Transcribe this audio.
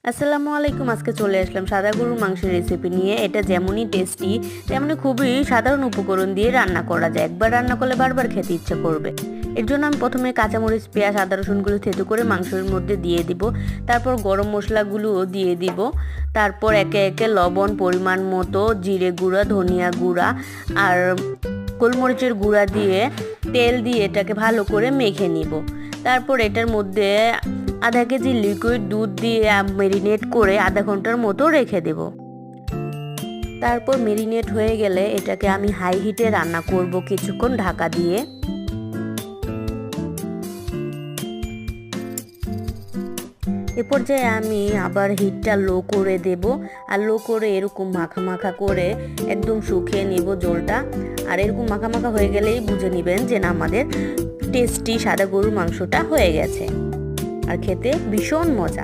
আসসালামু আলাইকুম। আজকে চলে আসলাম সাদা গরুর মাংসের রেসিপি নিয়ে। এটা যেমনই টেস্টি তেমনি খুবই সাধারণ উপকরণ দিয়ে রান্না করা যায়। একবার রান্না করলে বারবার খেতে ইচ্ছে করবে। এর জন্য আমি প্রথমে কাঁচামরিচ, পেঁয়াজ, আদা, রসুনগুলো থেতো করে মাংসের মধ্যে দিয়ে দিব। তারপর গরম মশলাগুলোও দিয়ে দিব। তারপর একে একে লবণ পরিমাণ মতো, জিরে গুঁড়া, ধনিয়া গুঁড়া আর গোলমরিচের গুঁড়া দিয়ে তেল দিয়ে এটাকে ভালো করে মেখে নিব। তারপর এটার মধ্যে আধা কেজি লিকুইড দুধ দিয়ে মেরিনেট করে আধা ঘন্টার মতো রেখে দেব। তারপর মেরিনেট হয়ে গেলে এটাকে আমি হাই হিটে রান্না করব কিছুক্ষণ ঢাকা দিয়ে। এ পর্যায়ে আমি আবার হিটটা লো করে দেব। আর লো করে এরকম মাখা মাখা করে একদম শুকিয়ে নিব জলটা। আর এরকম মাখা মাখা হয়ে গেলেই বুঝে নেবেন যে না, আমাদের টেস্টি সাদা গরুর মাংসটা হয়ে গেছে। আর খেতে ভীষণ মজা।